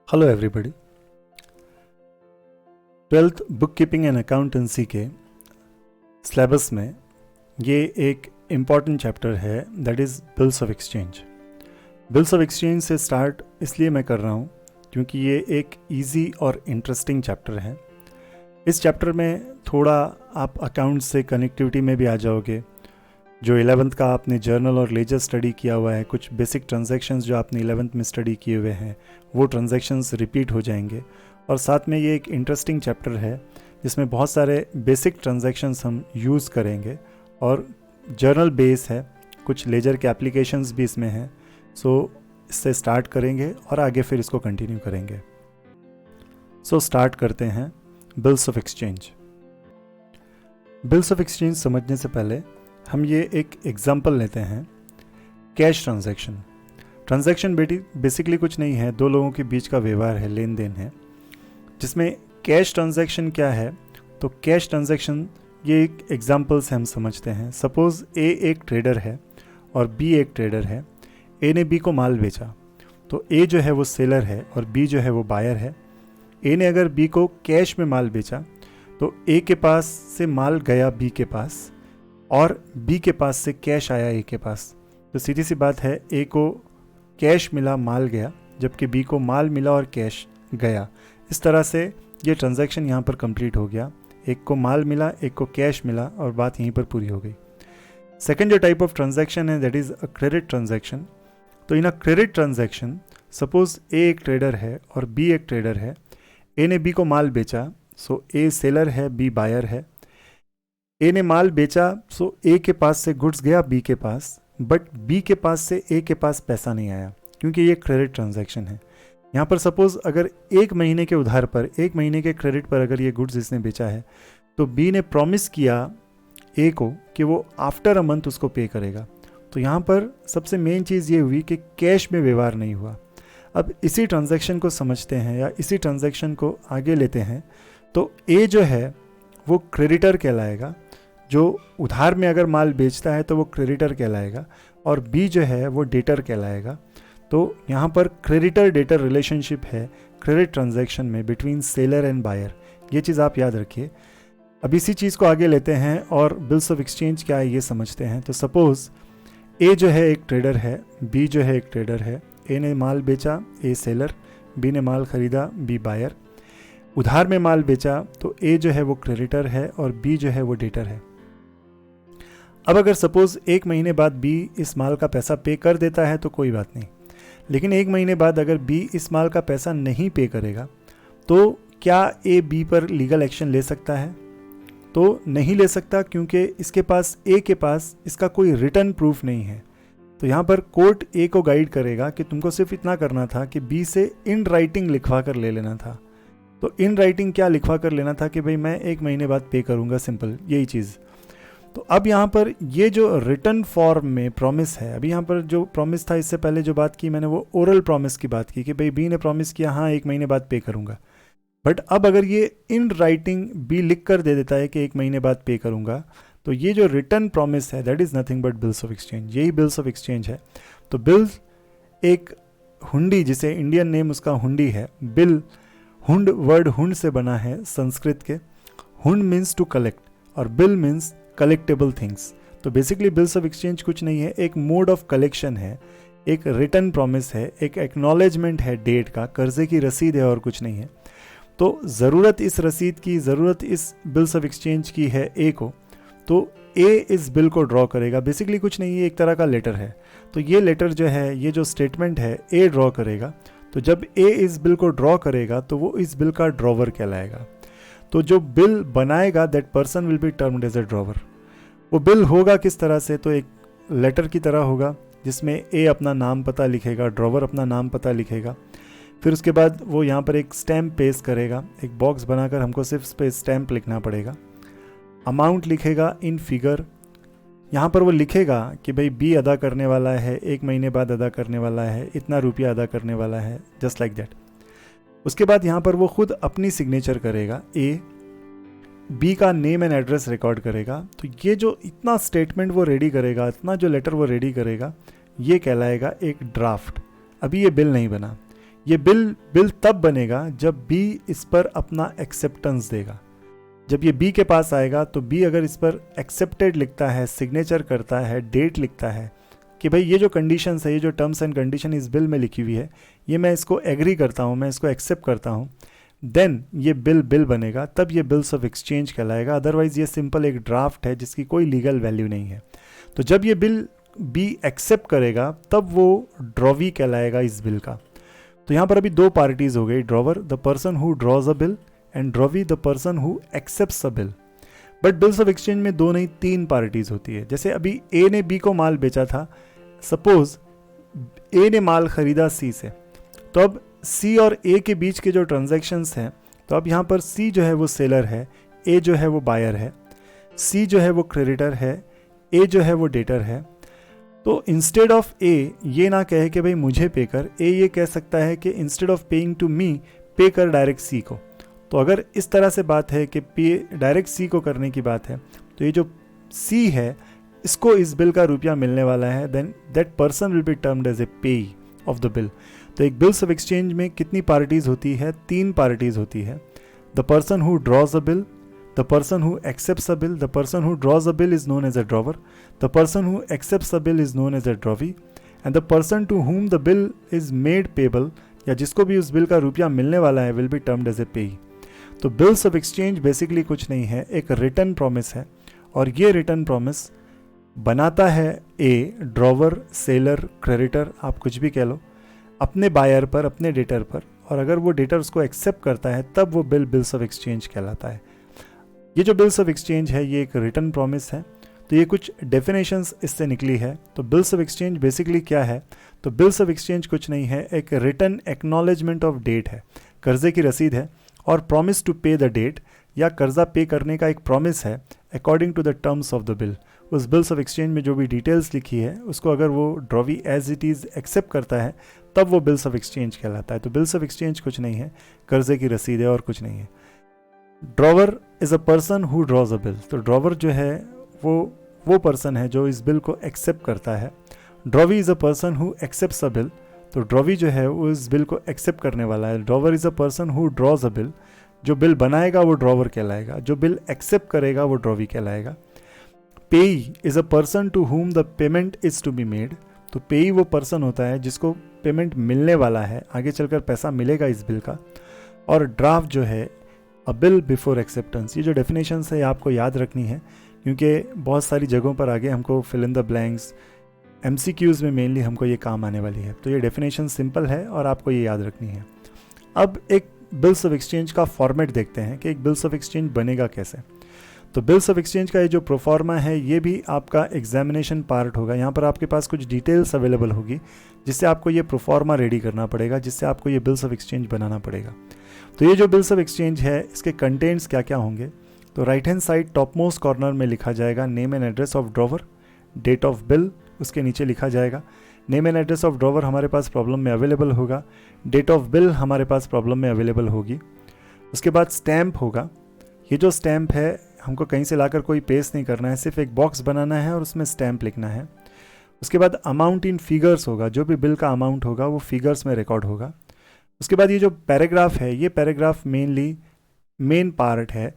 Hello everybody. 12th book keeping and accountancy के syllabus में ये एक इम्पॉर्टेंट चैप्टर है, that is bills of exchange. Bills of exchange से स्टार्ट इसलिए मैं कर रहा हूँ क्योंकि ये एक इजी और इंटरेस्टिंग चैप्टर है। इस चैप्टर में थोड़ा आप अकाउंट्स से कनेक्टिविटी में भी आ जाओगे। जो 11th का आपने जर्नल और लेजर स्टडी किया हुआ है, कुछ बेसिक ट्रांजैक्शंस जो आपने 11th में स्टडी किए हुए हैं वो ट्रांजैक्शंस रिपीट हो जाएंगे। और साथ में ये एक इंटरेस्टिंग चैप्टर है जिसमें बहुत सारे बेसिक ट्रांजैक्शंस हम यूज़ करेंगे और जर्नल बेस है, कुछ लेजर के एप्लीकेशंस भी इसमें हैं। सो इससे स्टार्ट करेंगे और आगे फिर इसको कंटिन्यू करेंगे। सो स्टार्ट करते हैं bills of exchange. Bills of exchange समझने से पहले हम ये एक एग्जाम्पल लेते हैं, कैश ट्रांजैक्शन। ट्रांजैक्शन बेसिकली कुछ नहीं है, दो लोगों के बीच का व्यवहार है, लेन देन है, जिसमें कैश ट्रांजैक्शन क्या है। तो कैश ट्रांजैक्शन ये एक एग्जाम्पल से हम समझते हैं। सपोज़ ए एक ट्रेडर है और बी एक ट्रेडर है। ए ने बी को माल बेचा, तो ए जो है वो सेलर है और बी जो है वो बायर है। ए ने अगर बी को कैश में माल बेचा तो ए के पास से माल गया बी के पास और बी के पास से कैश आया ए के पास। तो सीधी सी बात है, ए को कैश मिला, माल गया, जबकि बी को माल मिला और कैश गया। इस तरह से ये ट्रांजैक्शन यहाँ पर कंप्लीट हो गया। एक को माल मिला, एक को कैश मिला और बात यहीं पर पूरी हो गई। सेकंड जो टाइप ऑफ ट्रांजैक्शन है that is a credit transaction. तो इन अ क्रेडिट ट्रांजैक्शन सपोज ए एक ट्रेडर है और बी एक ट्रेडर है। ए ने बी को माल बेचा, सो ए सेलर है, बी बायर है। ए ने माल बेचा, सो ए के पास से गुड्स गया बी के पास, बट बी के पास से ए के पास पैसा नहीं आया क्योंकि ये क्रेडिट ट्रांजैक्शन है। यहाँ पर सपोज अगर एक महीने के उधार पर, एक महीने के क्रेडिट पर अगर ये गुड्स इसने बेचा है तो बी ने प्रॉमिस किया ए को कि वो आफ्टर अ मंथ उसको पे करेगा। तो यहाँ पर सबसे मेन चीज़ ये हुई कि कैश में व्यवहार नहीं हुआ। अब इसी ट्रांजैक्शन को समझते हैं या इसी ट्रांजैक्शन को आगे लेते हैं। तो ए जो है वो क्रेडिटर कहलाएगा, जो उधार में अगर माल बेचता है तो वो क्रेडिटर कहलाएगा, और बी जो है वो डेटर कहलाएगा। तो यहाँ पर क्रेडिटर डेटर रिलेशनशिप है क्रेडिट ट्रांजैक्शन में बिटवीन सेलर एंड बायर। ये चीज़ आप याद रखिए। अब इसी चीज़ को आगे लेते हैं और बिल्स ऑफ एक्सचेंज क्या है ये समझते हैं। तो सपोज़ ए जो है एक ट्रेडर है, बी जो है एक ट्रेडर है। ए ने माल बेचा, ए सेलर, बी ने माल खरीदा, बी बायर। उधार में माल बेचा तो ए जो है वो क्रेडिटर है और बी जो है वो डेटर है। अब अगर सपोज एक महीने बाद बी इस माल का पैसा पे कर देता है तो कोई बात नहीं, लेकिन एक महीने बाद अगर बी इस माल का पैसा नहीं पे करेगा तो क्या ए बी पर लीगल एक्शन ले सकता है? तो नहीं ले सकता, क्योंकि इसके पास, ए के पास इसका कोई रिटर्न प्रूफ नहीं है। तो यहाँ पर कोर्ट ए को गाइड करेगा कि तुमको सिर्फ इतना करना था कि बी से इन राइटिंग लिखवा कर ले लेना था। तो इन राइटिंग क्या लिखवा कर लेना था कि भाई मैं एक महीने बाद पे करूँगा, सिंपल यही चीज़। तो अब यहाँ पर ये जो रिटर्न फॉर्म में प्रॉमिस है, अभी यहाँ पर जो प्रॉमिस था, इससे पहले जो बात की मैंने वो ओरल प्रॉमिस की बात की कि भाई बी ने प्रॉमिस किया हाँ एक महीने बाद पे करूँगा। बट अब अगर ये इन राइटिंग बी लिख कर दे देता है कि एक महीने बाद पे करूँगा, तो ये जो रिटर्न प्रॉमिस है that is nothing but bills of exchange. यही बिल्स ऑफ एक्सचेंज है। तो बिल्स एक हुंडी, जिसे इंडियन नेम उसका हुंडी है। बिल, हुंड वर्ड हुंड से बना है, संस्कृत के। हुंड मीन्स टू कलेक्ट और बिल मीन्स कलेक्टेबल थिंग्स। तो बेसिकली बिल्स ऑफ एक्सचेंज कुछ नहीं है, एक मोड ऑफ कलेक्शन है, एक रिटर्न प्रॉमिस है, एक एक्नॉलेजमेंट है डेट का, कर्जे की रसीद है और कुछ नहीं है। तो ज़रूरत इस रसीद की, ज़रूरत इस बिल्स ऑफ एक्सचेंज की है ए को, तो ए इस बिल को ड्रॉ करेगा। बेसिकली कुछ नहीं है, एक तरह का लेटर है। तो ये लेटर जो है, ये जो स्टेटमेंट है, ए ड्रॉ करेगा। तो जब ए इस बिल को ड्रॉ करेगा तो वो इस बिल का ड्रॉवर कहलाएगा। तो जो बिल बनाएगा that person will be termed as a drawer. वो बिल होगा किस तरह से? तो एक लेटर की तरह होगा जिसमें ए अपना नाम पता लिखेगा, ड्रॉवर अपना नाम पता लिखेगा। फिर उसके बाद वो यहाँ पर एक स्टैम्प पेस्ट करेगा, एक बॉक्स बनाकर हमको सिर्फ इस पर स्टैम्प लिखना पड़ेगा। अमाउंट लिखेगा इन फिगर। यहाँ पर वो लिखेगा कि भाई बी अदा करने वाला है, एक महीने बाद अदा करने वाला है, इतना रुपया अदा करने वाला है, जस्ट लाइक दैट। उसके बाद यहाँ पर वो खुद अपनी सिग्नेचर करेगा, ए बी का नेम एंड एड्रेस रिकॉर्ड करेगा। तो ये जो इतना स्टेटमेंट वो रेडी करेगा, इतना जो लेटर वो रेडी करेगा, ये कहलाएगा एक ड्राफ्ट। अभी ये बिल नहीं बना, ये बिल तब बनेगा जब बी इस पर अपना एक्सेप्टेंस देगा। जब ये बी के पास आएगा तो बी अगर इस पर एक्सेप्टेड लिखता है, सिग्नेचर करता है, डेट लिखता है कि भाई ये जो कंडीशंस है, ये जो टर्म्स एंड कंडीशन इस बिल में लिखी हुई है, ये मैं इसको एग्री करता हूँ, मैं इसको एक्सेप्ट करता हूँ, देन ये बिल बनेगा, तब ये बिल्स ऑफ एक्सचेंज कहलाएगा। अदरवाइज ये सिंपल एक ड्राफ्ट है जिसकी कोई लीगल वैल्यू नहीं है। तो जब ये बिल बी एक्सेप्ट करेगा तब वो ड्रॉवी कहलाएगा इस बिल का। तो यहाँ पर अभी दो पार्टीज हो गई, drawer the person who draws a bill and drawee the person who accepts a bill. But bills of exchange में दो नहीं तीन पार्टीज होती है। जैसे अभी ए ने बी को माल बेचा था, सपोज ए ने माल खरीदा सी से, तो अब सी और ए के बीच के जो ट्रांजैक्शंस हैं, तो अब यहाँ पर सी जो है वो सेलर है, ए जो है वो बायर है, सी जो है वो क्रेडिटर है, ए जो है वो डेटर है। तो इंस्टेड ऑफ ए ये ना कहे कि भाई मुझे पे कर, ए ये कह सकता है कि instead of paying to me, pay कर डायरेक्ट सी को। तो अगर इस तरह से बात है कि पे डायरेक्ट सी को करने की बात है, तो ये जो सी है इसको इस बिल का रुपया मिलने वाला है, then that person will be termed as a payee of the bill. तो एक बिल्स ऑफ एक्सचेंज में कितनी पार्टीज होती है? तीन पार्टीज होती है। The person who draws a bill, the person who accepts a bill, the person who draws a bill is known as a drawer, the person who accepts a bill is known as a drawee, and the person to whom the bill is made payable, या जिसको भी उस bill का रुपया मिलने वाला है, will be termed as a payee. तो बिल्स ऑफ एक्सचेंज बेसिकली कुछ नहीं है, एक रिटर्न प्रॉमिस है, और ये रिटर्न प्रॉमिस बनाता है ए, ड्रॉवर, सेलर, क्रेडिटर, आप कुछ भी कह लो, अपने बायर पर, अपने डेटर पर, और अगर वो डेटर उसको एक्सेप्ट करता है तब वो बिल्स ऑफ एक्सचेंज कहलाता है। ये जो बिल्स ऑफ एक्सचेंज है ये एक रिटर्न प्रॉमिस है। तो ये कुछ डेफिनेशंस इससे निकली है। तो बिल्स ऑफ एक्सचेंज बेसिकली क्या है? तो बिल्स ऑफ एक्सचेंज कुछ नहीं है, एक रिटर्न एक्नॉलेजमेंट ऑफ डेट है, कर्जे की रसीद है, और promise to pay the debt, या कर्जा पे करने का एक प्रॉमिस है according to the terms of the bill. उस बिल्स ऑफ एक्सचेंज में जो भी डिटेल्स लिखी है उसको अगर वो drawee as it is accept करता है तब वो बिल्स ऑफ एक्सचेंज कहलाता है। तो बिल्स ऑफ एक्सचेंज कुछ नहीं है, कर्जे की रसीद है और कुछ नहीं है। Drawer is a person who draws a bill. तो ड्रॉवर जो है वो पर्सन है जो इस बिल को एक्सेप्ट करता है। Drawee is a person who accepts a bill. तो ड्रॉवी जो है वो इस बिल को एक्सेप्ट करने वाला है। Drawer is a person who draws a bill. जो बिल बनाएगा वो ड्रॉवर कहलाएगा, जो बिल एक्सेप्ट करेगा वो ड्रॉवी कहलाएगा। Payee is a person to whom the payment is to be made. तो पेई वो पर्सन होता है जिसको पेमेंट मिलने वाला है, आगे चलकर पैसा मिलेगा इस बिल का। और ड्राफ्ट जो है अ बिल बिफोर एक्सेप्टेंस। ये जो डेफिनेशंस है आपको याद रखनी है, क्योंकि बहुत सारी जगहों पर आगे हमको fill in the blanks, MCQs में मेनली हमको ये काम आने वाली है। तो ये डेफिनेशन सिंपल है और आपको ये याद रखनी है। अब एक बिल्स ऑफ एक्सचेंज का फॉर्मेट देखते हैं कि एक बिल्स ऑफ एक्सचेंज बनेगा कैसे। तो बिल्स ऑफ एक्सचेंज का ये जो प्रोफॉर्मा है ये भी आपका एग्जामिनेशन पार्ट होगा। यहाँ पर आपके पास कुछ डिटेल्स अवेलेबल होगी जिससे आपको ये प्रोफॉर्मा रेडी करना पड़ेगा, जिससे आपको ये बिल्स ऑफ एक्सचेंज बनाना पड़ेगा। तो ये जो बिल्स ऑफ एक्सचेंज है इसके कंटेंट्स क्या क्या होंगे? तो right hand side top most corner में लिखा जाएगा name and address of drawer, date of bill उसके नीचे लिखा जाएगा। Name and address of drawer हमारे पास प्रॉब्लम में अवेलेबल होगा, डेट ऑफ बिल हमारे पास प्रॉब्लम में अवेलेबल होगी। उसके बाद स्टैम्प होगा। ये जो स्टैम्प है हमको कहीं से लाकर कोई पेस्ट नहीं करना है, सिर्फ एक बॉक्स बनाना है और उसमें स्टैम्प लिखना है। उसके बाद अमाउंट इन फिगर्स होगा, जो भी बिल का अमाउंट होगा वो फिगर्स में रिकॉर्ड होगा। उसके बाद ये जो पैराग्राफ है, ये पैराग्राफ मेनली मेन पार्ट है,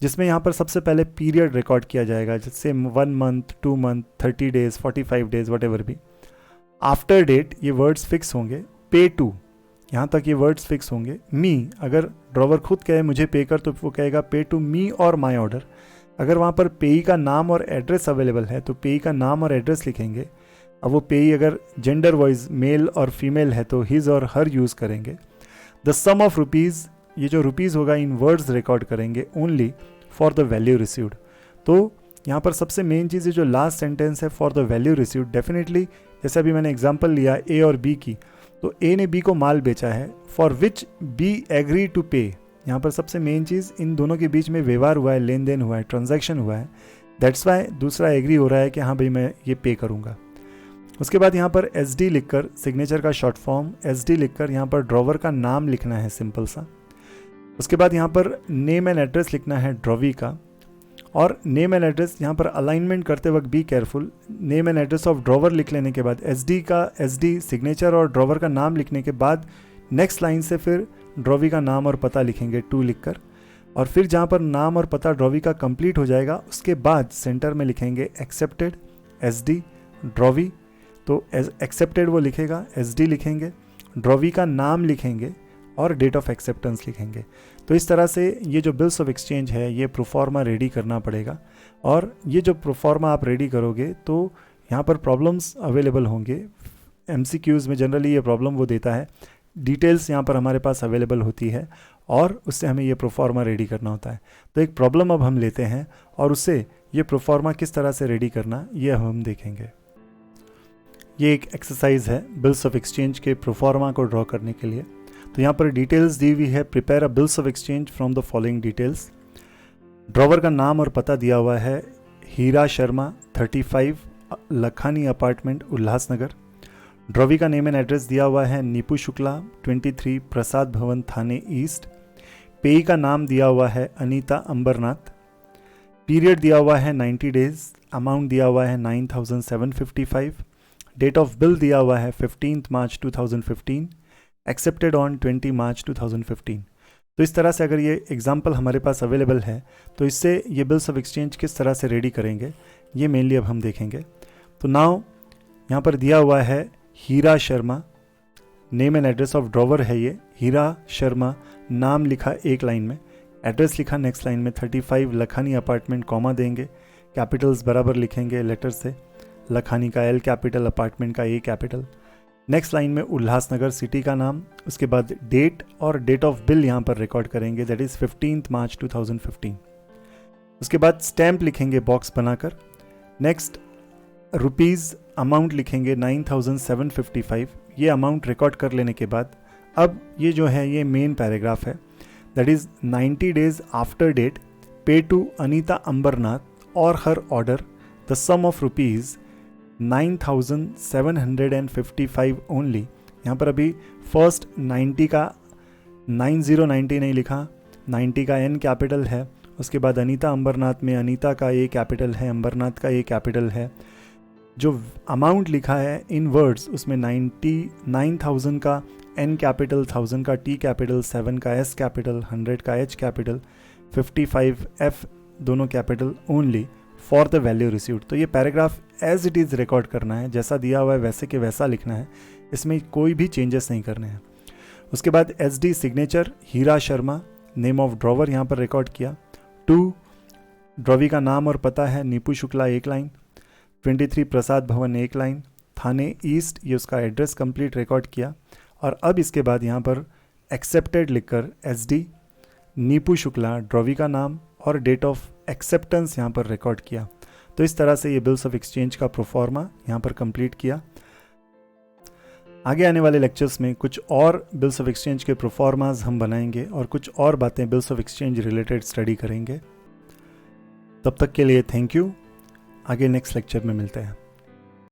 जिसमें यहाँ पर सबसे पहले पीरियड रिकॉर्ड किया जाएगा, जैसे 1 month, 2 month, 30 days, 45 days, what भी। आफ्टर डेट ये वर्ड्स फिक्स होंगे। पे टू, यहाँ तक ये वर्ड्स फिक्स होंगे। मी, अगर ड्रॉवर खुद कहे मुझे पे कर तो वो कहेगा पे टू मी और माई ऑर्डर। अगर वहाँ पर पेई का नाम और एड्रेस अवेलेबल है तो पेई का नाम और एड्रेस लिखेंगे। अब वो पेई अगर जेंडर वाइज मेल और फीमेल है तो हिज और हर यूज़ करेंगे। द सम ऑफ रुपीज़, ये जो रुपीज़ होगा इन वर्ड्स रिकॉर्ड करेंगे only for the value received. तो यहाँ पर सबसे मेन चीज़ जो लास्ट सेंटेंस है for the value received, definitely जैसे अभी मैंने एग्जांपल लिया ए और बी की, तो ए ने बी को माल बेचा है for which B agree to pay. यहाँ पर सबसे मेन चीज़ इन दोनों के बीच में व्यवहार हुआ है, लेन देन हुआ है, ट्रांजैक्शन हुआ है, दैट्स वाई दूसरा एग्री हो रहा है कि हाँ भाई मैं ये पे करूँगा। उसके बाद यहाँ पर SD लिखकर, सिग्नेचर का शॉर्ट फॉर्म SD लिखकर यहाँ पर ड्रॉवर का नाम लिखना है सिंपल सा। उसके बाद यहाँ पर नेम एंड एड्रेस लिखना है ड्रॉवी का, और नेम एंड एड्रेस यहाँ पर अलाइनमेंट करते वक्त be careful. Name and address of drawer लिख लेने के बाद SD का SD सिग्नेचर और ड्रॉवर का नाम लिखने के बाद नेक्स्ट लाइन से फिर ड्रॉवी का नाम और पता लिखेंगे 2 लिखकर, और फिर जहाँ पर नाम और पता ड्रॉवी का कंप्लीट हो जाएगा उसके बाद सेंटर में लिखेंगे एक्सेप्टेड SD ड्रॉवी। तो एक्सेप्टेड वो लिखेगा, SD लिखेंगे, ड्रॉवी का नाम लिखेंगे और डेट ऑफ एक्सेप्टेंस लिखेंगे। तो इस तरह से ये जो बिल्स ऑफ एक्सचेंज है ये प्रोफॉर्मा रेडी करना पड़ेगा, और ये जो प्रोफॉर्मा आप रेडी करोगे तो यहाँ पर प्रॉब्लम्स अवेलेबल होंगे। MCQs में जनरली ये प्रॉब्लम वो देता है, डिटेल्स यहाँ पर हमारे पास अवेलेबल होती है और उससे हमें ये प्रोफॉर्मा रेडी करना होता है। तो एक प्रॉब्लम अब हम लेते हैं और उससे ये प्रोफॉर्मा किस तरह से रेडी करना ये हम देखेंगे। ये एक एक्सरसाइज है बिल्स ऑफ एक्सचेंज के प्रोफॉर्मा को ड्रॉ करने के लिए। तो यहाँ पर डिटेल्स दी हुई है, prepare a bills of exchange from the following details. Drawer का नाम और पता दिया हुआ है हीरा शर्मा 35 लखानी अपार्टमेंट उल्लासनगर। ड्रॉवी का नेम एंड एड्रेस दिया हुआ है नीपू शुक्ला 23 प्रसाद भवन थाने ईस्ट। पेई का नाम दिया हुआ है अनीता अंबरनाथ। पीरियड दिया हुआ है 90 डेज। अमाउंट दिया हुआ है 9755। डेट ऑफ बिल दिया हुआ है 15 मार्च 2015। एक्सेप्टेड ऑन 20 मार्च 2015। तो इस तरह से अगर ये एग्जाम्पल हमारे पास अवेलेबल है तो इससे ये बिल्स ऑफ एक्सचेंज किस तरह से रेडी करेंगे ये मेनली अब हम देखेंगे। तो नाउ यहाँ पर दिया हुआ है Heera Sharma, name and address of drawer है ये हीरा शर्मा, नाम लिखा एक लाइन में, एड्रेस लिखा नेक्स्ट लाइन में 35 लखानी अपार्टमेंट, कॉमा देंगे, कैपिटल्स बराबर लिखेंगे लेटर से, लखानी का L कैपिटल, अपार्टमेंट का A कैपिटल। नेक्स्ट लाइन में उल्लासनगर सिटी का नाम, उसके बाद डेट और डेट ऑफ बिल यहाँ पर रिकॉर्ड करेंगे, दैट इज़ 15 मार्च 2015। उसके बाद स्टैम्प लिखेंगे बॉक्स बनाकर। नेक्स्ट रुपीज़ अमाउंट लिखेंगे 9755। ये अमाउंट रिकॉर्ड कर लेने के बाद अब ये जो है ये मेन पैराग्राफ है, that is 90 days after date pay to Anita Ambarnath or her order the sum of rupees 9755 only. यहाँ पर अभी फर्स्ट 90 का 9090 नहीं लिखा, 90 का N कैपिटल है, उसके बाद अनीता अंबरनाथ में अनीता का A कैपिटल है, अंबरनाथ का A कैपिटल है। जो अमाउंट लिखा है इन वर्ड्स उसमें 99,000 का N कैपिटल, 1000 का T कैपिटल, 7 का S कैपिटल, 100 का H कैपिटल, 55 F दोनों capital only for the value received. तो ये paragraph as it is record करना है, जैसा दिया हुआ है वैसे के वैसा लिखना है, इसमें कोई भी चेंजेस नहीं करने हैं। उसके बाद SD signature Hira Sharma, name of drawer यहाँ पर रिकॉर्ड किया। 2 ड्रॉवी का नाम और पता है नीपू शुक्ला एक लाइन, 23 प्रसाद भवन एक लाइन, थाने ईस्ट ये उसका एड्रेस कंप्लीट रिकॉर्ड किया। और अब इसके बाद यहाँ पर एक्सेप्टेड लिखकर SD नीपू शुक्ला ड्रॉवी का नाम और डेट ऑफ एक्सेप्टेंस यहाँ पर रिकॉर्ड किया। तो इस तरह से ये बिल्स ऑफ एक्सचेंज का प्रोफॉर्मा यहाँ पर कंप्लीट किया। आगे आने वाले लेक्चर्स में कुछ और बिल्स ऑफ एक्सचेंज के प्रोफॉर्माज हम बनाएंगे और कुछ और बातें bills of exchange related study करेंगे। तब तक के लिए थैंक यू। आगे नेक्स्ट लेक्चर में मिलते हैं।